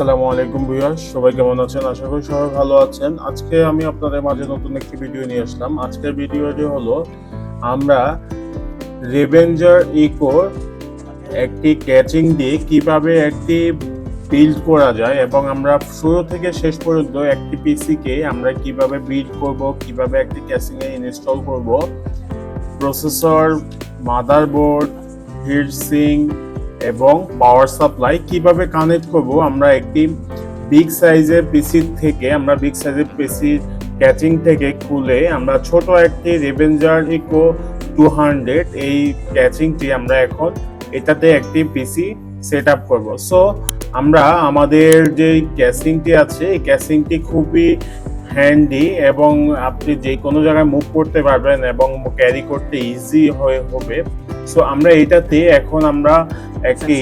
আসসালামু আলাইকুম ভিউয়ার্স, সবাই কেমন আছেন? আশা করি সবাই ভালো আছেন। আজকে আমি আপনাদের মাঝে নতুন একটি ভিডিও নিয়ে আসলাম। আজকের ভিডিওটি হলো আমরা রেভেঞ্জার ইকোর একটি ক্যাচিং দিয়ে কিভাবে একটি বিল্ড করা যায় এবং আমরা শুরু থেকে শেষ পর্যন্ত একটি পিসিকে আমরা কিভাবে বিল্ড করব, কিভাবে একটি ক্যাচিংয়ে ইনস্টল করব, প্রসেসর, মাদারবোর্ড, হিটসিঙ্ক এবং পাওয়ার সাপ্লাই কিভাবে কানেক্ট করব। আমরা একটি বিগ সাইজের পিসি থেকে বিগ সাইজের পিসি ক্যাচিং থেকে খুলে আমরা ছোট একটি রেভেঞ্জার ইকো 200 এই ক্যাচিংটি আমরা এখন এটাতে একটি পিসি সেট আপ করবো। সো আমরা আমাদের যে ক্যাচিংটি আছে এই ক্যাচিংটি খুবই হ্যান্ডি এবং আপনি যে কোনো জায়গায় মুভ করতে পারবেন এবং ক্যারি করতে ইজি হবে। সো আমরা এটাতে এখন আমরা একটি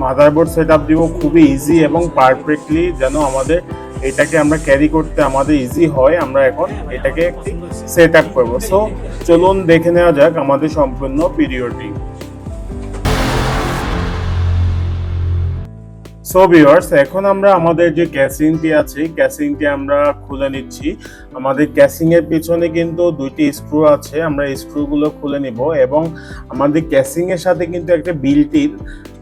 মাদারবোর্ড সেট আপ দিব খুবই ইজি এবং পারফেক্টলি, যেন আমাদের এটাকে আমরা ক্যারি করতে আমাদের ইজি হয়। আমরা এখন এটাকে একটি সেট আপ করবো। সো চলুন দেখে নেওয়া যাক আমাদের সম্পূর্ণ ভিডিওটি। সো ভিউয়ার্স, এখন আমরা আমাদের যে ক্যাসিংটি আছে ক্যাসিংটি আমরা খুলে নিচ্ছি। আমাদের ক্যাসিং এর পিছনে কিন্তু দুইটি স্ক্রু আছে, আমরা স্ক্রুগুলো খুলে নিব এবং আমাদের ক্যাসিং এর সাথে কিন্তু একটা বিল্ট ইন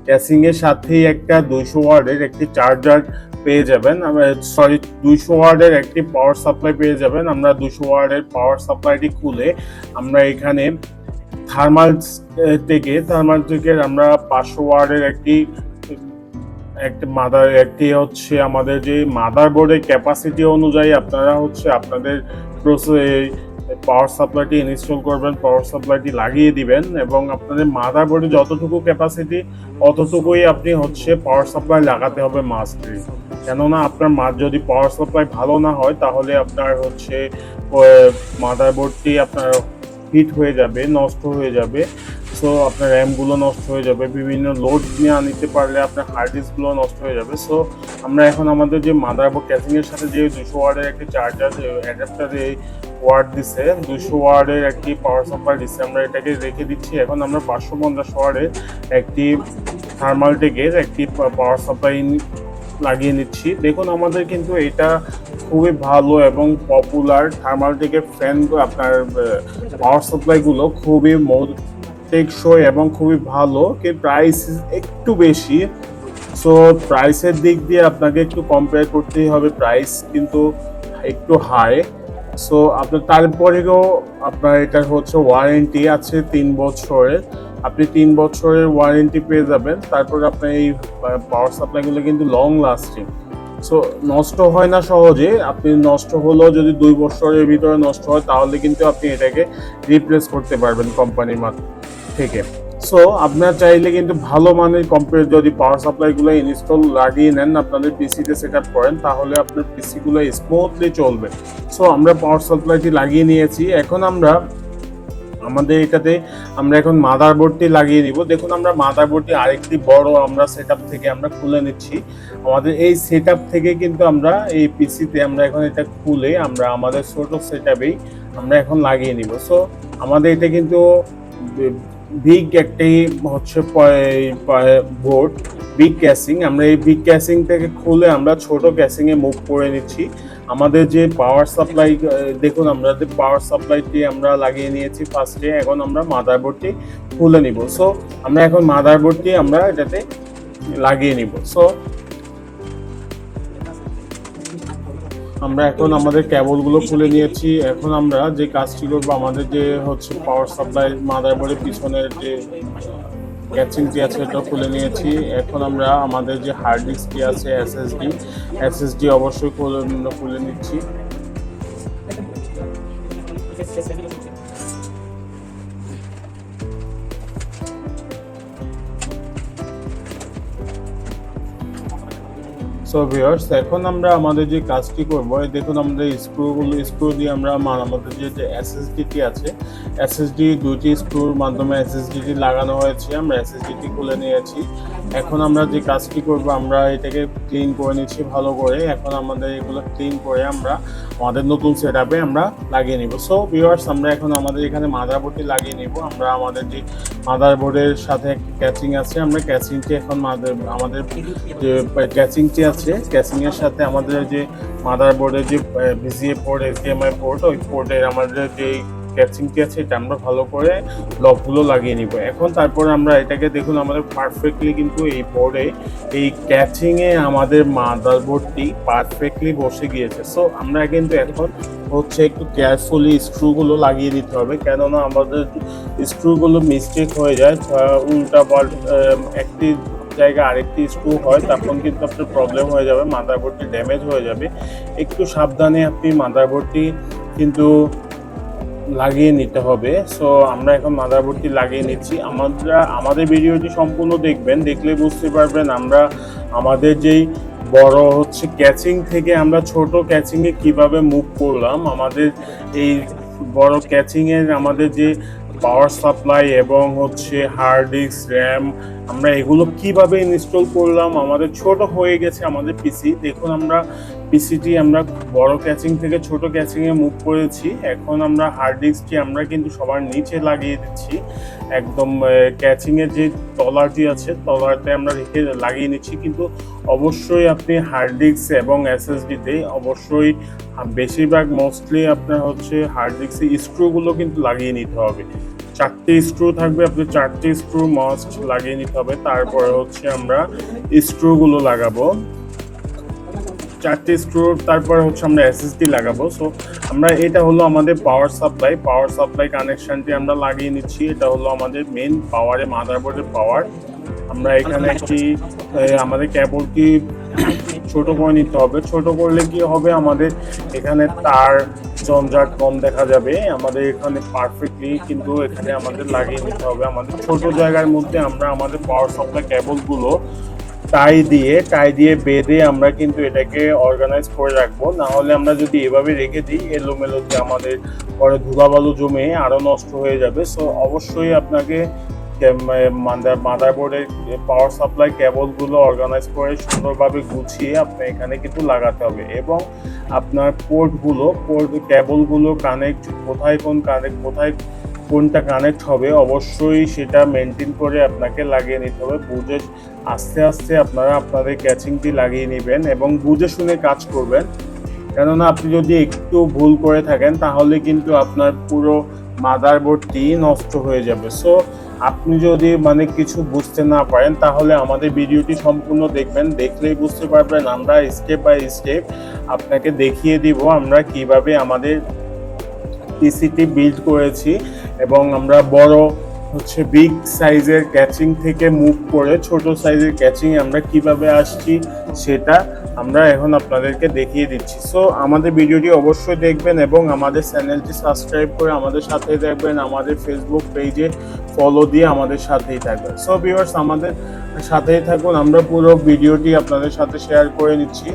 ক্যাসিং এর সাথেই একটা 200 ওয়াটের একটি চার্জার পেয়ে যাবেন। 200 ওয়াটের একটি পাওয়ার সাপ্লাই পেয়ে যাবেন। আমরা 200 ওয়াটের পাওয়ার সাপ্লাইটি খুলে আমরা এখানে থার্মাল থেকে আমরা 500 ওয়াটের একটি হচ্ছে আমাদের যে মাদারবোর্ডের ক্যাপাসিটি অনুযায়ী আপনারা হচ্ছে আপনাদের পাওয়ার সাপ্লাইটি ইনস্টল করবেন, পাওয়ার সাপ্লাইটি লাগিয়ে দিবেন এবং আপনাদের মাদারবোর্ডে যতটুকু ক্যাপাসিটি অতটুকুই আপনি হচ্ছে পাওয়ার সাপ্লাই লাগাতে হবে মাস্টলি। কেননা আপনার যদি পাওয়ার সাপ্লাই ভালো না হয় তাহলে আপনার হচ্ছে মাদারবোর্ডটি আপনার হিট হয়ে যাবে, নষ্ট হয়ে যাবে। সো আপনার র্যামগুলো নষ্ট হয়ে যাবে, বিভিন্ন লোড নিয়ে নিতে পারলে আপনার হার্ড ডিস্কগুলো নষ্ট হয়ে যাবে। সো আমরা এখন আমাদের যে মাদারবোর্ড ক্যাচিংয়ের সাথে যে 200 ওয়াটের একটি চার্জার অ্যাডাপ্টার ওয়াট দিচ্ছে, 200 ওয়াটের একটি পাওয়ার সাপ্লাই দিচ্ছে, আমরা এটাকে রেখে দিচ্ছি। এখন আমরা 550 ওয়াটের একটি থার্মালটেকের একটি পাওয়ার সাপ্লাই লাগিয়ে নিচ্ছি। দেখুন আমাদের কিন্তু এটা খুবই ভালো এবং পপুলার থার্মালটেকের ফ্যান, আপনার পাওয়ার সাপ্লাইগুলো খুবই টেকসই এবং খুবই ভালো, কিন্তু প্রাইস একটু বেশি। সো প্রাইসের দিক দিয়ে আপনাকে একটু কম্পেয়ার করতেই হবে, প্রাইস কিন্তু একটু হাই। সো আপনার তারপরেও আপনার এটার হচ্ছে ওয়ারেন্টি আছে 3 বছরের, আপনি 3 বছরের ওয়ারেন্টি পেয়ে যাবেন। তারপর আপনার এই পাওয়ার সাপ্লাইগুলো কিন্তু লং লাস্টিং, সো নষ্ট হয় না সহজে। আপনি নষ্ট হলেও যদি 2 বছরের ভিতরে নষ্ট হয় তাহলে কিন্তু আপনি এটাকে রিপ্লেস করতে পারবেন কোম্পানির থেকে। সো আপনারা চাইলে কিন্তু ভালো মানের যদি পাওয়ার সাপ্লাইগুলো ইনস্টল লাগিয়ে নেন, আপনাদের পিসিতে সেট আপ করেন, তাহলে আপনার পিসিগুলো স্মুথলি চলবে। সো আমরা পাওয়ার সাপ্লাইটি লাগিয়ে নিয়েছি। এখন আমাদের এটাতে আমরা এখন মাদারবোর্ডটি লাগিয়ে নিব। দেখুন আমরা মাদারবোর্ডটি আরেকটি বড় আমরা সেটআপ থেকে আমরা খুলে নিচ্ছি। আমাদের এই সেটআপ থেকে কিন্তু আমরা এই পিসিতে আমরা এখন এটা খুলে আমরা আমাদের ছোট সেটআপেই আমরা এখন লাগিয়ে নিব। সো আমাদের এটা কিন্তু বিগ একটি হচ্ছে বোর্ড, বিগ ক্যাসিং। আমরা এই বিগ ক্যাসিং থেকে খুলে আমরা ছোট ক্যাসিংয়ে মুভ করে নিচ্ছি। আমাদের যে পাওয়ার সাপ্লাই, দেখুন আমরা যে পাওয়ার সাপ্লাইটি আমরা লাগিয়ে নিয়েছি ফার্স্টে। এখন আমরা মাদারবোর্ডটি খুলে নিব। সো আমরা এখন মাদারবোর্ডটি আমরা এটাতে লাগিয়ে নিব। সো আমরা এখন আমাদের কেবলগুলো খুলে নিয়েছি। এখন আমরা যে কাজটি করবো, আমাদের যে হচ্ছে পাওয়ার সাপ্লাই মাদারবোর্ডের পিছনের যে ক্যাচিংটি আছে এটা খুলে নিয়েছি। এখন আমরা আমাদের যে হার্ড ডিস্কটি আছে এসএসডি অবশ্যই খুলে নিচ্ছি। সো ভিউয়ার্স, এখন আমরা আমাদের যে কাজটি করবো, দেখুন আমাদের স্ক্রু দিয়ে আমরা আমাদের যে এসএসডিটি আছে, এসএসডি দুটি স্ক্রুর মাধ্যমে এসএসডিটি লাগানো হয়েছে। আমরা এসএসডিটি খুলে নিয়েছি। এখন আমরা যে কাজটি করব, আমরা এটাকে ক্লিন করে নিচ্ছি ভালো করে। এখন আমাদের এগুলো ক্লিন করে আমরা আমাদের নতুন সেটআপে আমরা লাগিয়ে নিব। সো ভিউয়ার্স, আমরা এখন আমাদের এখানে মাদারবোর্ডটি লাগিয়ে নিব। আমরা আমাদের যে মাদারবোর্ডের সাথে একটা ক্যাচিং আছে, আমরা ক্যাচিংটি এখন আমাদের যে ক্যাচিংটি আছে, ক্যাচিংয়ের সাথে আমাদের যে মাদারবোর্ডের যে ভিজিএ পোর্ট, এইচডিএমআই পোর্ট, ওই পোর্টের আমাদের যে ক্যাচিংটি আছে এটা আমরা ভালো করে লকগুলো লাগিয়ে নিব। এখন তারপরে আমরা এটাকে দেখুন, আমাদের পারফেক্টলি কিন্তু এই বোর্ডে এই ক্যাচিংয়ে আমাদের মাদারবোর্ডটি পারফেক্টলি বসে গিয়েছে। সো আমরা কিন্তু এখন হচ্ছে একটু কেয়ারফুলি স্ক্রুগুলো লাগিয়ে দিতে হবে, কেননা আমাদের স্ক্রুগুলো মিস্টেক হয়ে যায়, উল্টা পাল্টা একটি জায়গায় আরেকটি স্ক্রু হয়, তখন কিন্তু আপনার প্রবলেম হয়ে যাবে, মাদারবোর্ডটি ড্যামেজ হয়ে যাবে। একটু সাবধানে আপনি মাদারবোর্ডটি কিন্তু লাগিয়ে নিতে হবে। সো আমরা এখন মাদারবোর্ডটি লাগিয়ে নিচ্ছি। আমাদের ভিডিওটি সম্পূর্ণ দেখবেন, দেখলে বুঝতে পারবেন আমরা আমাদের যেই বড় হচ্ছে ক্যাচিং থেকে আমরা ছোট ক্যাচিংয়ে কিভাবে মুভ করলাম। আমাদের এই বড় ক্যাচিংয়ের আমাদের যে পাওয়ার সাপ্লাই এবং হচ্ছে হার্ড ডিস্ক, র্যাম, আমরা এগুলো কিভাবে ইনস্টল করলাম। আমাদের ছোট হয়ে গেছে আমাদের পিসি, দেখুন আমরা পিসিটি আমরা বড় ক্যাচিং থেকে ছোট ক্যাচিংয়ে মুভ করেছি। এখন আমরা হার্ড ডিস্কটি আমরা কিন্তু সবার নিচে লাগিয়ে দিচ্ছি, একদম ক্যাচিংয়ের যে তলাটি আছে তলাতে আমরা রেখে লাগিয়ে নিচ্ছি। কিন্তু অবশ্যই আপনি হার্ড ডিস্ক এবং এসএসডিতে অবশ্যই বেশিরভাগ মোস্টলি আপনার হচ্ছে হার্ড ডিস্কে স্ক্রুগুলো কিন্তু লাগিয়ে নিতে হবে। 4টে স্ক্রু থাকবে, আপনি 4টে স্ক্রু মাস্ট লাগিয়ে নিতে হবে। তারপরে হচ্ছে আমরা স্ক্রুগুলো লাগাবো 4টে স্ক্রু, তারপরে হচ্ছে আমরা এসএসডি লাগাবো। সো আমরা এটা হলো আমাদের পাওয়ার সাপ্লাই কানেকশনটি আমরা লাগিয়ে নিচ্ছি। এটা হলো আমাদের মেন পাওয়ারে, মাদারবোর্ডের পাওয়ার। আমরা এখানে একটি আমাদের কেবলটি ছোট করে নিতে হবে। ছোট করলে কি হবে, আমাদের এখানে তার জঞ্জাট কম দেখা যাবে। আমাদের এখানে পারফেক্টলি কিন্তু এখানে আমাদের লাগিয়ে নিতে হবে। আমাদের ছোট জায়গার মধ্যে আমরা আমাদের পাওয়ার সাপ্লাই কেবলগুলো টাই দিয়ে বেঁধে আমরা কিন্তু এটাকে অর্গানাইজ করে রাখবো। না হলে আমরা যদি এভাবে রেখে দিই, এলোমেলোতে আমাদের পরে ধুলাবালু জমে আরও নষ্ট হয়ে যাবে। সো অবশ্যই আপনাকে মাদারবোর্ডের পাওয়ার সাপ্লাই কেবলগুলো অর্গানাইজ করে সুন্দরভাবে গুছিয়ে আপনি এখানে কিন্তু লাগাতে হবে। এবং আপনার কেবলগুলো কোথায় কোনটা কানেক্ট হবে অবশ্যই সেটা মেনটেন করে আপনাকে লাগিয়ে নিতে হবে। বুঝে আস্তে আস্তে আপনারা আপনাদের ক্যাচিংটি লাগিয়ে নেবেন এবং বুঝে শুনে কাজ করবেন, কেননা আপনি যদি একটু ভুল করে থাকেন তাহলে কিন্তু আপনার পুরো মাদারবোর্ডটি নষ্ট হয়ে যাবে। সো আপনি যদি কিছু বুঝতে না পারেন তাহলে আমাদের ভিডিওটি সম্পূর্ণ দেখবেন, দেখলেই বুঝতে পারবেন। আমরা স্টেপ বাই স্টেপ আপনাকে দেখিয়ে দিব আমরা কিভাবে আমাদের পিসিটি বিল্ড করেছি এবং আমরা বড় হচ্ছে বিগ সাইজের ক্যাচিং থেকে মুভ করে ছোট সাইজের ক্যাচিং আমরা কিভাবে আসছি সেটা আমরা এখন আপনাদেরকে দেখিয়ে দিচ্ছি। সো আমাদের ভিডিওটি অবশ্যই দেখবেন এবং আমাদের চ্যানেলটি সাবস্ক্রাইব করে আমাদের সাথেই থাকবেন, আমাদের ফেসবুক পেজে ফলো দিয়ে আমাদের সাথেই থাকবেন। সো ভিউয়ার্স, আমাদের সাথেই থাকুন, আমরা পুরো ভিডিওটি আপনাদের সাথে শেয়ার করে নিচ্ছি।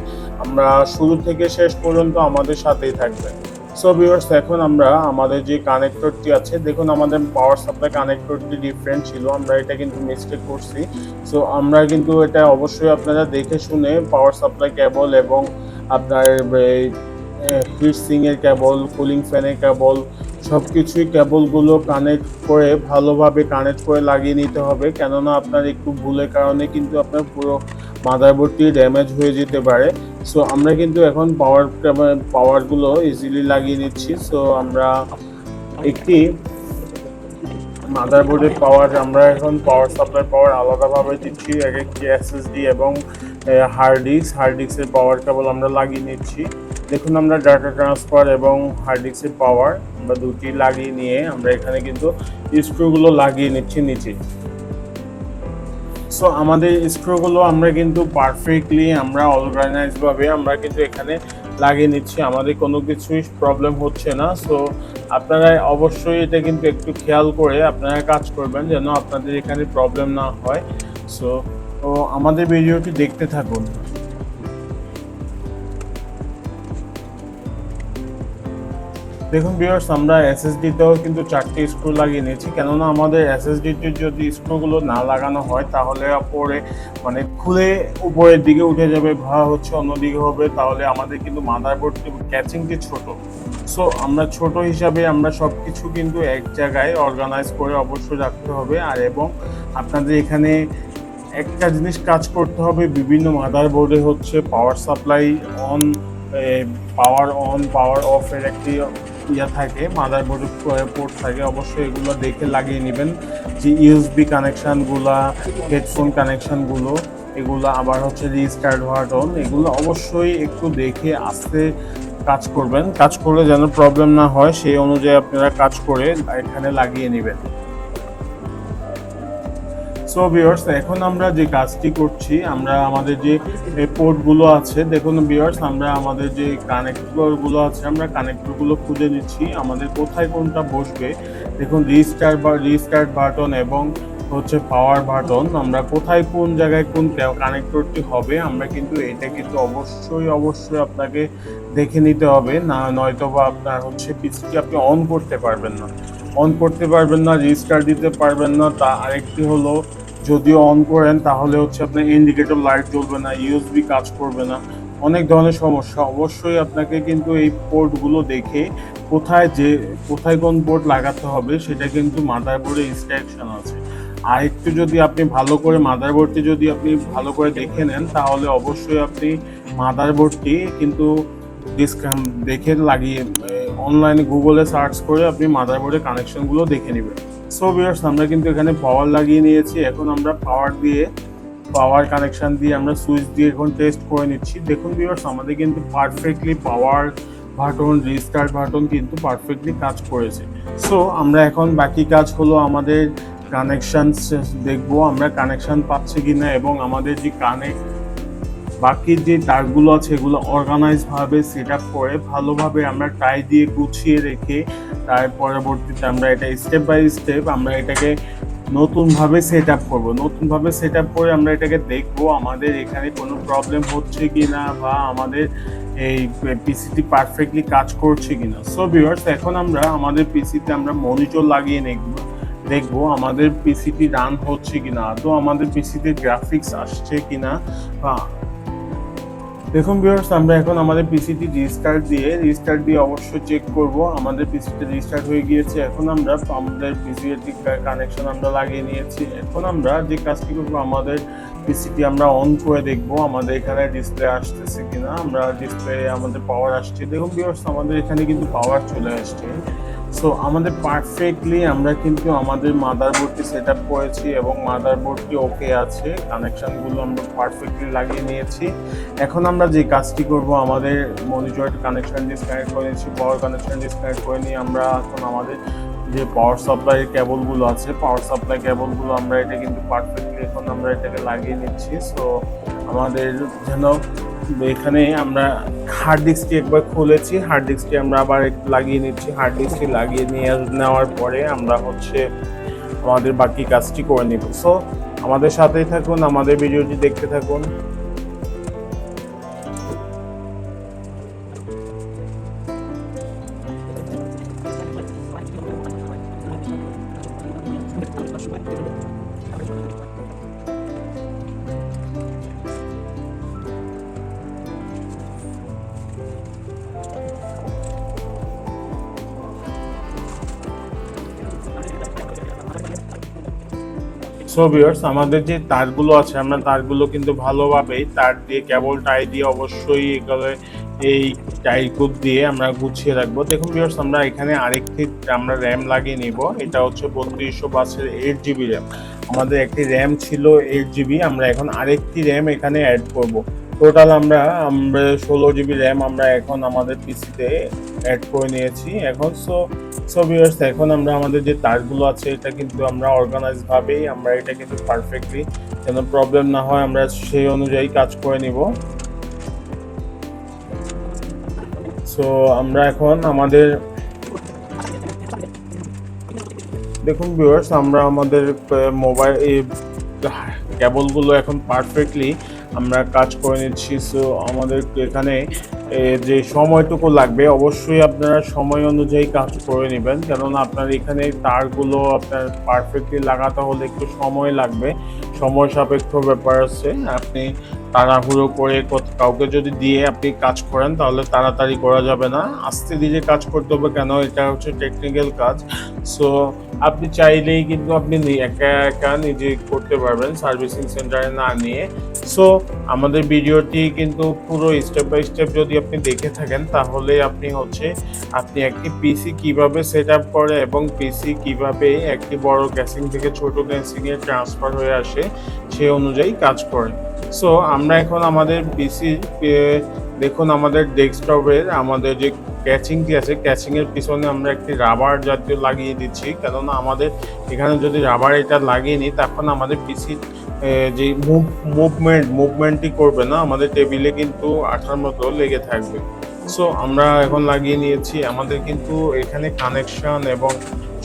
আমরা শুরু থেকে শেষ পর্যন্ত আমাদের সাথেই থাকবেন। সো ভিউয়ার্স, এখন আমরা আমাদের যে কানেক্টরটি আছে, দেখুন আমাদের পাওয়ার সাপ্লাই কানেক্টরটি ডিফারেন্ট ছিল, আমরা এটা কিন্তু মিস্টেক করছি। সো আমরা কিন্তু এটা অবশ্যই আপনারা দেখে শুনে পাওয়ার সাপ্লাই কেবল এবং আপনার হিট সিংয়ের কেবল, কুলিং ফ্যানের কেবল, সব কিছুই কেবলগুলো ভালোভাবে কানেক্ট করে লাগিয়ে নিতে হবে, কেননা আপনার একটু ভুলের কারণে কিন্তু আপনার পুরো মাদারবোর্ডটি ড্যামেজ হয়ে যেতে পারে। সো আমরা কিন্তু এখন পাওয়ারগুলো ইজিলি লাগিয়ে নিচ্ছি। সো আমরা একটি মাদারবোর্ডের আমরা এখন পাওয়ার সাপ্লাই পাওয়ার আলাদাভাবে দিচ্ছি, একটি এসএসডি এবং হার্ড ডিস্কের পাওয়ার কেবল আমরা লাগিয়ে নিচ্ছি। দেখুন আমরা ডাটা ট্রান্সফার এবং হার্ড ডিস্কের পাওয়ার আমরা দুটি লাগিয়ে নিয়ে আমরা এখানে কিন্তু স্ক্রুগুলো লাগিয়ে নিচ্ছি নিচে। সো আমাদের স্ক্রুগুলো আমরা কিন্তু পারফেক্টলি আমরা অর্গানাইজভাবে আমরা কিন্তু এখানে লাগিয়ে নিচ্ছি, আমাদের কোনো কিছুই প্রবলেম হচ্ছে না। সো আপনারা অবশ্যই এটা কিন্তু একটু খেয়াল করে আপনারা কাজ করবেন যেন আপনাদের এখানে প্রবলেম না হয়। সো আমাদের ভিডিওটি দেখতে থাকুন। দেখুন ভিউয়ার্স, আমরা এসএসডিতেও কিন্তু 4টি স্ক্রু লাগিয়ে নিয়েছি, কেননা আমাদের এসএসডিটির যদি স্ক্রুগুলো না লাগানো হয় তাহলে পরে মানে খুলে উপরের দিকে উঠে যাবে বা হচ্ছে অন্যদিকে হবে, তাহলে আমাদের কিন্তু মাদারবোর্ডটি ক্যাচিংটি ছোট। সো আমরা ছোট হিসাবে আমরা সব কিছু কিন্তু এক জায়গায় অর্গানাইজ করে অবশ্যই রাখতে হবে। আর এবং আপনাদের এখানে একটা জিনিস কাজ করতে হবে, বিভিন্ন মাদারবোর্ডে হচ্ছে power supply on, power on power of এর একটি থাকে, মাদারবোর্ডে পোর্ট থাকে, অবশ্যই এগুলো দেখে লাগিয়ে নেবেন। যে ইউএসবি কানেকশানগুলা, হেডফোন কানেকশানগুলো, এগুলো আবার হচ্ছে রিস্টার্ট বাটন, এগুলো অবশ্যই একটু দেখে আস্তে কাজ করবেন। কাজ করলে যেন প্রবলেম না হয় সেই অনুযায়ী আপনারা কাজ করে এখানে লাগিয়ে নেবেন। সো ভিউয়ার্স, এখন আমরা যে কাজটি করছি, আমরা আমাদের যে পোর্টগুলো আছে, দেখুন ভিউয়ার্স, আমরা আমাদের যে কানেক্টরগুলো আছে, আমরা কানেক্টরগুলো খুঁজে নিচ্ছি আমাদের কোথায় কোনটা বসবে। দেখুন রিস্টার্ট বাটন এবং হচ্ছে পাওয়ার বাটন, আমরা কোথায় কোন জায়গায় কোন কানেক্টরটি হবে, আমরা কিন্তু এটা কিন্তু অবশ্যই আপনাকে দেখে নিতে হবে, না নয়তো বা আপনার হচ্ছে পিসিটি আপনি অন করতে পারবেন না, রিস্টার্ট দিতে পারবেন না। তা আরেকটি হলো, যদিও অন করেন তাহলে হচ্ছে আপনার ইন্ডিকেটর লাইট জ্বলবে না, ইউএসবি কাজ করবে না, অনেক ধরনের সমস্যা। অবশ্যই আপনাকে কিন্তু এই পোর্টগুলো দেখে কোথায় কোন পোর্ট লাগাতে হবে সেটা কিন্তু মাদারবোর্ডে ইনস্ট্রাকশন আছে। আর একটু যদি আপনি ভালো করে মাদারবোর্ডটি যদি আপনি ভালো করে দেখে নেন, তাহলে অবশ্যই আপনি মাদারবোর্ডটি কিন্তু দেখে লাগিয়ে অনলাইনে গুগলে সার্চ করে আপনি মাদারবোর্ডের কানেকশনগুলো দেখে নেবেন। সো ভিউয়ার্স, আমরা কিন্তু এখানে পাওয়ার লাগিয়ে নিয়েছি। এখন আমরা পাওয়ার কানেকশন দিয়ে আমরা সুইচ দিয়ে এখন টেস্ট করে নিচ্ছি। দেখুন ভিউয়ার্স, আমাদের কিন্তু perfectly power button, restart button কিন্তু পারফেক্টলি কাজ করেছে। সো আমরা এখন বাকি কাজ হলো আমাদের কানেকশন দেখবো, আমরা কানেকশন পাচ্ছি কিনা, এবং আমাদের যে বাকি যে তারগুলো আছে এগুলো অর্গানাইজভাবে সেট আপ করে ভালোভাবে আমরা টাই দিয়ে গুছিয়ে রেখে তার পরবর্তীতে আমরা এটা স্টেপ বাই স্টেপ আমরা এটাকে নতুনভাবে সেট আপ করবো। নতুনভাবে সেট আপ করে আমরা এটাকে দেখবো আমাদের এখানে কোনো প্রবলেম হচ্ছে কি না, বা আমাদের এই পিসিটি পারফেক্টলি কাজ করছে কিনা। সো ভিউয়ার্স, এখন আমরা আমাদের পিসিতে আমরা মনিটর লাগিয়ে দেখবো আমাদের পিসিটি রান হচ্ছে কিনা, আদৌ আমাদের পিসিতে গ্রাফিক্স আসছে কিনা। বা দেখুন ভিউয়ার্স, আমরা এখন আমাদের পিসিটি রিস্টার্ট দিয়ে অবশ্যই চেক করব আমাদের পিসিটি রিস্টার্ট হয়ে গিয়েছে। এখন আমরা আমাদের পিসিটি কানেকশন আমরা লাগিয়ে নিয়েছি। এখন আমরা যে কাজটি করবো, আমাদের পিসিটি আমরা অন করে দেখবো আমাদের এখানে ডিসপ্লে আসতেছে কিনা। আমরা ডিসপ্লে আমাদের পাওয়ার আসছে, দেখুন ভিউয়ার্স, আমাদের এখানে কিন্তু পাওয়ার চলে আসছে। সো আমাদের পারফেক্টলি আমরা কিন্তু আমাদের মাদারবোর্ডটি সেট আপ করেছি এবং মাদারবোর্ডটি ওকে আছে, কানেকশানগুলো আমরা পারফেক্টলি লাগিয়ে নিয়েছি। এখন আমরা যে কাজটি করব, আমাদের মনিটর কানেকশান ডিসকানেক্ট করে নিয়েছি, পাওয়ার কানেকশান ডিসকানেক্ট করে নিয়ে আমরা এখন আমাদের যে পাওয়ার সাপ্লাই কেবলগুলো আছে, পাওয়ার সাপ্লাই কেবলগুলো আমরা এটা কিন্তু পারফেক্টলি এখন আমরা এটাকে লাগিয়ে নিচ্ছি। সো আমাদের যেন এখানে আমরা হার্ড ডিস্কটি একবার খুলেছি, হার্ড ডিস্কটি আমরা আবার একটু লাগিয়ে নিচ্ছি। হার্ড ডিস্কটি লাগিয়ে নেওয়ার পরে আমরা হচ্ছে আমাদের বাকি কাজটি করে নিব। সো আমাদের সাথেই থাকুন, আমাদের ভিডিওটি দেখতে থাকুন। সো ভিউয়ার্স, আমাদের যে তারগুলো আছে, আমরা তারগুলো কিন্তু ভালোভাবেই তার দিয়ে কেবল টাই দিয়ে অবশ্যই এই টাই কোড দিয়ে আমরা গুছিয়ে রাখবো। দেখুন ভিউয়ার্স, আমরা এখানে আরেকটি আমরা র্যাম লাগিয়ে নিব। এটা হচ্ছে 3252 8GB র্যাম। আমাদের একটি র্যাম ছিল 8GB, আমরা এখন আরেকটি র্যাম এখানে অ্যাড করব। টোটাল আমরা 16GB র্যাম আমরা এখন আমাদের পিসিতে অ্যাড করে নিয়েছি। এখন সো ভিউয়ার্স, এখন আমরা আমাদের যে তারগুলো আছে এটা কিন্তু আমরা অর্গানাইজভাবেই আমরা এটা কিন্তু পারফেক্টলি, যেন প্রবলেম না হয়, আমরা সেই অনুযায়ী কাজ করে নিব। সো আমরা এখন আমাদের দেখুন ভিউয়ার্স, আমরা আমাদের মোবাইল কেবলগুলো এখন পারফেক্টলি আমরা কাজ করে নিচ্ছি। সো আমাদের এখানে যে সময়টুকু লাগবে অবশ্যই আপনারা সময় অনুযায়ী কাজ করে নেবেন, কেননা আপনার এখানে তারগুলো আপনার পারফেক্টলি লাগাতে হলে একটু সময় লাগবে, সময় সাপেক্ষ ব্যাপার আছে। আপনি তাড়াহুড়ো করে কাউকে যদি দিয়ে আপনি কাজ করেন তাহলে তাড়াতাড়ি করা যাবে না, আস্তে ধীরে কাজ করতে হবে, কেন এটা হচ্ছে টেকনিক্যাল কাজ। সো আপনি চাইলেই কিন্তু আপনি একা একা নিজে করতে পারবেন সার্ভিসিং সেন্টারে না নিয়ে। সো আমাদের ভিডিওটি কিন্তু পুরো স্টেপ বাই স্টেপ যদি আপনি দেখে থাকেন তাহলে আপনি একটি পিসি কিভাবে সেট আপ করে এবং পিসি কিভাবে একটি বড় ক্যাসিং থেকে ছোট ক্যাসিংয়ে ট্রান্সফার হয়ে আসে সেই অনুযায়ী কাজ করে। সো আমরা এখন আমাদের পিসি দেখুন, আমাদের ডেস্কটপের আমাদের যে ক্যাচিংটি আছে, ক্যাচিংয়ের পিছনে আমরা একটি রাবার জাতীয় লাগিয়ে দিচ্ছি, কেননা আমাদের এখানে যদি রাবার এটা লাগিয়ে নিই তখন আমাদের পিসির যে মুভমেন্টটি করবে না, আমাদের টেবিলে কিন্তু আঠার মতো লেগে থাকবে। সো আমরা এখন লাগিয়ে নিয়েছি, আমাদের কিন্তু এখানে কানেকশন এবং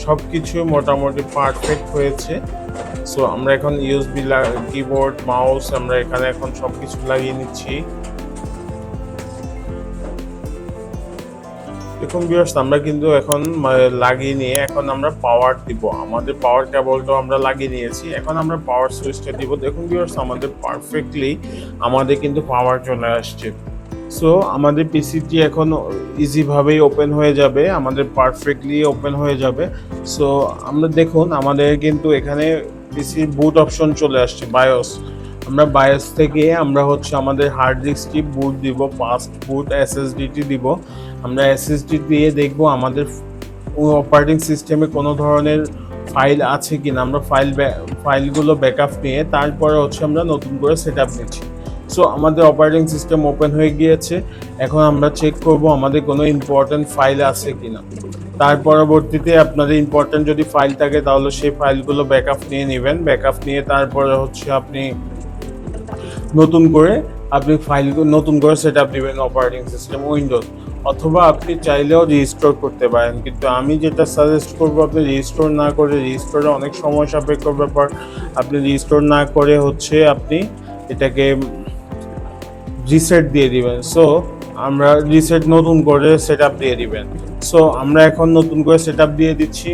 সব কিছু মোটামুটি পারফেক্ট হয়েছে। সো আমরা এখন ইউএসবি কিবোর্ড মাউস আমরা এখানে এখন সব কিছু লাগিয়ে নিচ্ছি। দেখুন ভিউয়ার্স, আমরা কিন্তু এখন লাগিয়ে নিয়ে এখন আমরা পাওয়ার দিব, আমাদের পাওয়ার কেবলটাও আমরা লাগিয়ে নিয়েছি, এখন আমরা পাওয়ার সুইচটা দিব। দেখুন ভিউয়ার্স, আমাদের পারফেক্টলি আমাদের কিন্তু পাওয়ার চলে আসছে। সো আমাদের পিসিটি এখন ইজিভাবেই ওপেন হয়ে যাবে, আমাদের পারফেক্টলি ওপেন হয়ে যাবে। সো আমরা দেখুন আমাদের কিন্তু এখানে পিসির বুট অপশন চলে আসছে, বায়োস। আমরা বায়োস থেকে আমরা আমাদের হার্ড ডিস্কটি বুট দিব, ফাস্ট বুট এসএসডিটি দিব। আমরা এসএসডি দিয়ে দেখব আমাদের অপারেটিং সিস্টেমে কোনো ধরনের ফাইল আছে কিনা, আমরা ফাইলগুলো ব্যাকআপ নিয়ে তারপরে আমরা নতুন করে সেট আপ নিচ্ছি। সো আমাদের অপারেটিং সিস্টেম ওপেন হয়ে গিয়েছে, এখন আমরা চেক করব আমাদের কোনো ইম্পর্টেন্ট ফাইল আছে কিনা। তার পরবর্তীতে আপনাদের ইম্পর্টেন্ট যদি ফাইল থাকে তাহলে সেই ফাইলগুলো ব্যাকআপ নিয়ে নেবেন, ব্যাকআপ নিয়ে তারপরে আপনি নতুন করে নতুন করে সেট আপ নেবেন অপারেটিং সিস্টেম উইন্ডোজ, অথবা আপনি চাইলেও রিস্টোর করতে পারেন। কিন্তু আমি যেটা সাজেস্ট করবো, আপনি রিস্টোর না করে, রিস্টোরে অনেক সময় সাপেক্ষ ব্যাপার, আপনি রিস্টোর না করে আপনি এটাকে রিসেট দিয়ে দিবেন। সো আমরা নতুন করে সেট আপ দিয়ে দিবেন। সো আমরা এখন নতুন করে সেট আপ দিয়ে দিচ্ছি।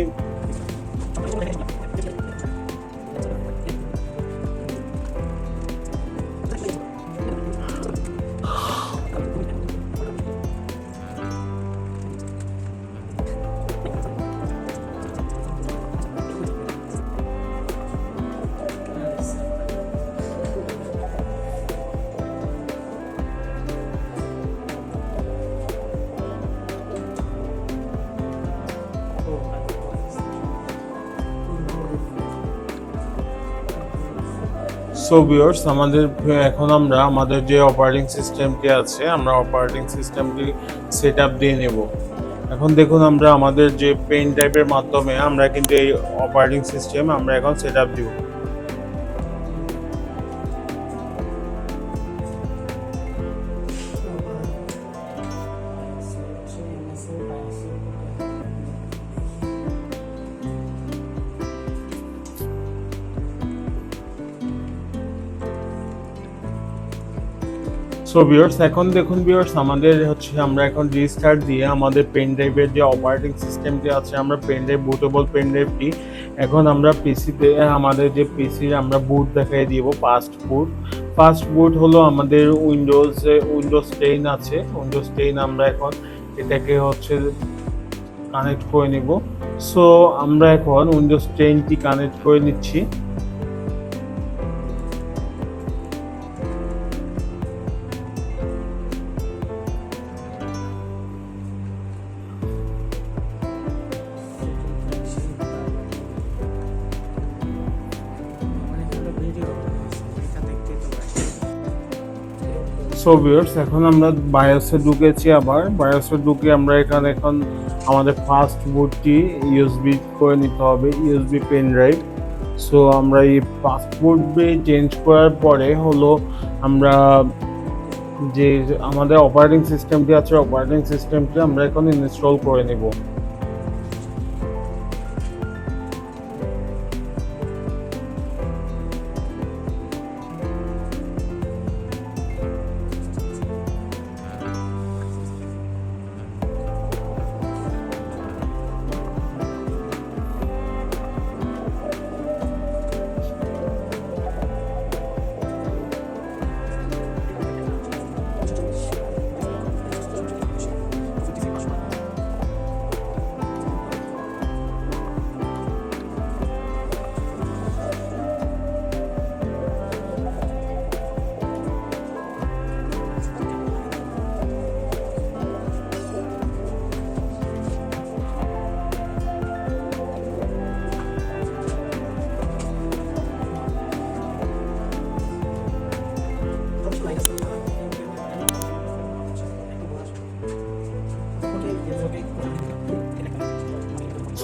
সো ভিউয়ার্স, এখন আমরা আমাদের যে অপারেটিং সিস্টেমটি আছে, আমরা অপারেটিং সিস্টেমটি সেট আপ দিয়ে নেব। এখন দেখুন আমরা আমাদের যে পেন ড্রাইভের মাধ্যমে আমরা কিন্তু এই অপারেটিং সিস্টেম আমরা এখন সেট আপ দিব। সো ভিউয়ার্স, এখন দেখুন ভিউয়ার্স, আমাদের আমরা এখন রিস্টার্ট দিয়ে আমাদের পেন ড্রাইভের যে অপারেটিং সিস্টেমটি আছে, আমরা পেন ড্রাইভ, বুটেবল পেন ড্রাইভটি এখন আমরা পিসিতে আমাদের যে পিসির আমরা বুট দেখাই দিব, ফার্স্ট বুট হলো আমাদের উইন্ডোজ 10 আছে, উইন্ডোজ 10 আমরা এখন এটাকে কানেক্ট করে নিব। সো আমরা এখন উইন্ডোজ 10টি কানেক্ট করে নিচ্ছি। সো ভিউয়ার্স, এখন আমরা বায়োসে ঢুকেছি, আবার বায়োসে ঢুকে আমরা এখানে এখন আমাদের ফার্স্ট বুটটি ইউএসবি করে নিতে হবে, ইউএসবি পেন ড্রাইভ। সো আমরা এই ফার্স্ট বুট চেঞ্জ করার পরে আমরা যে আমাদের অপারেটিং সিস্টেমটি আছে, অপারেটিং সিস্টেমটি আমরা এখন ইনস্টল করে নেব।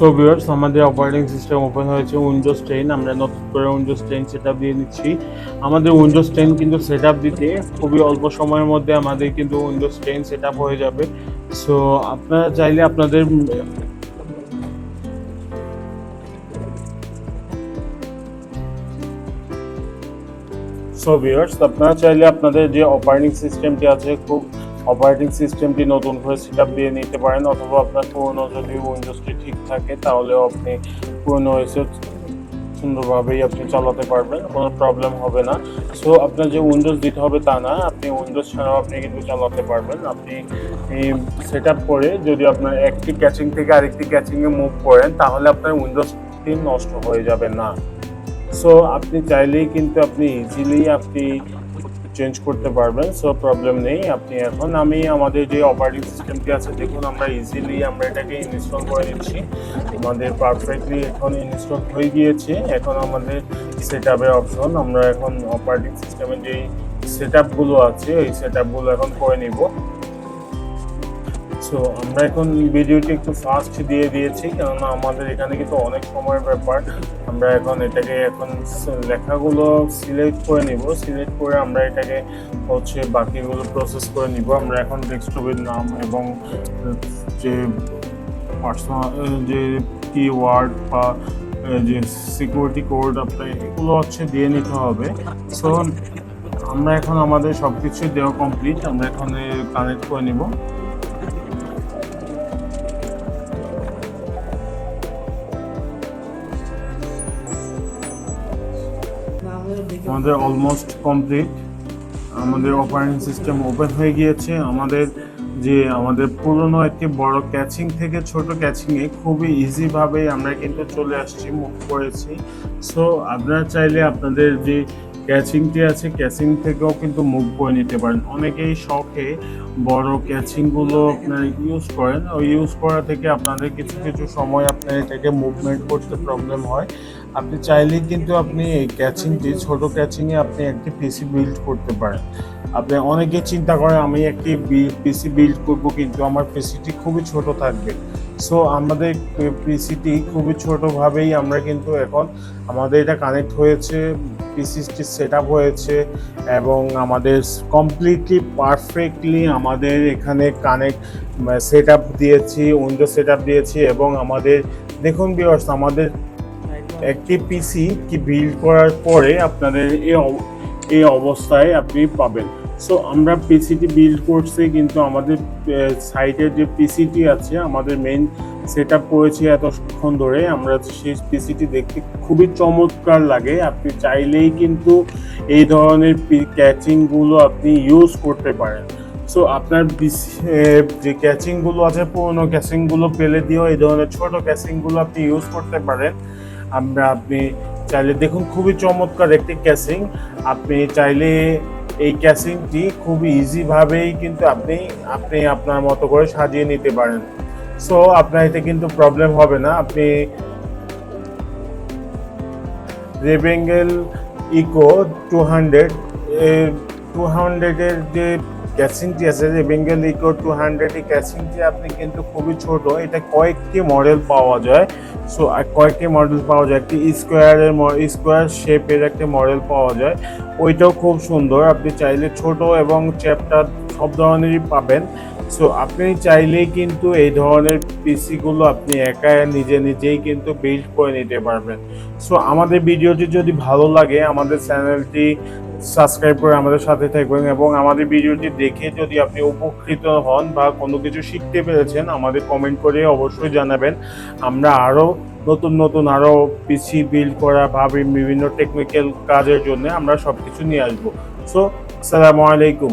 সো ভিউয়ার্স, আমাদের অপারেটিং সিস্টেম ওপেন হয়েছে উইন্ডোজ 10। আমরা নতুন করে উইন্ডোজ 10 সেটআপ দিয়ে নিচ্ছি। আমাদের উইন্ডোজ 10 কিন্তু সেটআপ দিতে খুবই অল্প সময়ের মধ্যে আমাদের কিন্তু উইন্ডোজ 10 সেটআপ হয়ে যাবে। সো আপনারা চাইলে আপনাদের আপনারা চাইলে আপনাদের যে অপারেটিং সিস্টেমটি আছে অপারেটিং সিস্টেমটি নতুন করে সেটআপ দিয়ে নিতে পারেন, অথবা আপনার পুরনো যদি উইন্ডোজটি ঠিক থাকে তাহলেও আপনি পুরনো ওএসও সুন্দরভাবেই আপনি চালাতে পারবেন, কোনো প্রবলেম হবে না। সো আপনার যে উইন্ডোজ দিতে হবে তা না, আপনি উইন্ডোজ ছাড়াও আপনি কিন্তু চালাতে পারবেন। আপনি সেটআপ করে যদি আপনার একটি ক্যাচিং থেকে আরেকটি ক্যাচিংয়ে মুভ করেন তাহলে আপনার উইন্ডোজটি নষ্ট হয়ে যাবে না। সো আপনি চাইলেই কিন্তু আপনি ইজিলি আপনি চেঞ্জ করতে পারবেন, সো প্রবলেম নেই। আপনি এখন আমাদের যে অপারেটিং সিস্টেমটি আছে দেখুন, আমরা ইজিলি আমরা এটাকে ইনস্টল করে নিচ্ছি। আমাদের পারফেক্টলি এখন ইনস্টল হয়ে গিয়েছে। এখন আমাদের সেটআপের অপশন, আমরা এখন অপারেটিং সিস্টেমের যে সেটআপগুলো আছে এই সেটআপগুলো এখন করে নিব। সো আমরা এখন ভিডিওটি একটু ফাস্ট দিয়ে দিয়েছি, কেননা আমাদের এখানে কিন্তু অনেক সময়ের ব্যাপার। আমরা এখন এটাকে লেখাগুলো সিলেক্ট করে নিব, সিলেক্ট করে আমরা এটাকে বাকিগুলো প্রসেস করে নিব। আমরা এখন ডেস্কটপের নাম এবং যে পার্সোনাল যে কিওয়ার্ড বা যে সিকিউরিটি কোড আপনার এগুলো দিয়ে নিতে হবে। সো আমরা এখন আমাদের সব কিছু দেওয়া কমপ্লিট, আমরা এখানে কানেক্ট করে নিব। আমাদের অলমোস্ট কমপ্লিট, আমাদের অপারেটিং সিস্টেম ওপেন হয়ে গিয়েছে। আমাদের পুরনো একটি বড় ক্যাচিং থেকে ছোট ক্যাচিংয়ে খুবই ইজিভাবে আমরা কিন্তু চলে আসছি, মুভ করেছি। সো আপনারা চাইলে আপনাদের যে ক্যাচিংটি আছে ক্যাচিং থেকেও কিন্তু মুভ করে নিতে পারেন। অনেকেই শখে বড় ক্যাচিংগুলো আপনার ইউজ করেন, ওই ইউজ করা থেকে আপনাদের কিছু কিছু সময় আপনার এটাকে মুভমেন্ট করতে প্রবলেম হয়। আপনি চাইলেই কিন্তু আপনি এই ক্যাচিংটি ছোট ক্যাচিংয়ে আপনি একটি পিসি বিল্ড করতে পারেন। আপনি অনেকে চিন্তা করেন আমি একটি পিসি বিল্ড করব, কিন্তু আমার পিসিটি খুবই ছোট থাকবে। সো আমাদের পিসিটি খুবই ছোটোভাবেই আমরা কিন্তু এখন আমাদের এটা কানেক্ট হয়েছে, পিসিটি সেট আপ হয়েছে এবং আমাদের কমপ্লিটলি পারফেক্টলি আমাদের এখানে সেট আপ দিয়েছি, উইন্ডোজ সেট আপ দিয়েছি। এবং আমাদের দেখুন ভিউয়ার্স, আমাদের একটি পিসি কি বিল্ড করার পরে আপনাদের এই অবস্থায় আপনি পাবেন। সো আমরা পিসিটি বিল্ড করছি, কিন্তু আমাদের সাইটের যে পিসিটি আছে আমাদের মেইন সেট আপ করেছি এতক্ষণ ধরে, আমরা সেই পিসিটি দেখতে খুবই চমৎকার লাগে। আপনি চাইলেই কিন্তু এই ধরনের ক্যাচিংগুলো আপনি ইউজ করতে পারেন। সো আপনার যে ক্যাচিংগুলো আছে পুরোনো ক্যাচিংগুলো ফেলে দিয়েও এই ধরনের ছোট ক্যাচিংগুলো আপনি ইউজ করতে পারেন। আপনি চাইলে দেখুন খুবই চমৎকার একটি ক্যাচিং, আপনি চাইলে এই ক্যাচিংটি খুবই ইজিভাবেই কিন্তু আপনি আপনার মতো করে সাজিয়ে নিতে পারেন। সো আপনার এতে কিন্তু প্রবলেম হবে না। আপনি রেবেঙ্গেল ইকো 200 এর যে ক্যাচিংটি আছে, রেবেঙ্গেল ইকো 200 এই ক্যাচিংটি আপনি কিন্তু খুবই ছোট, এটা কয়েকটি মডেল পাওয়া যায়। সো একটি স্কোয়ার শেপের একটি মডেল পাওয়া যায়, ওইটাও খুব সুন্দর। আপনি চাইলে ছোট এবং চ্যাপ্টার সব ধরনেরই পাবেন। সো আপনি চাইলেই কিন্তু এই ধরনের পিসিগুলো আপনি একা নিজেই কিন্তু বিল্ড করে নিতে পারবেন। সো আমাদের ভিডিওটি যদি ভালো লাগে আমাদের চ্যানেলটি সাবস্ক্রাইব করে আমাদের সাথে থাকবেন, এবং আমাদের ভিডিওটি দেখে যদি আপনি উপকৃত হন বা কোনো কিছু শিখতে পেরেছেন আমাদের কমেন্ট করে অবশ্যই জানাবেন। আমরা আরও নতুন আরও পিসি বিল্ড করা বা বিভিন্ন টেকনিক্যাল কাজের জন্য আমরা সব কিছু নিয়ে আসবো। সো আসসালামু আলাইকুম।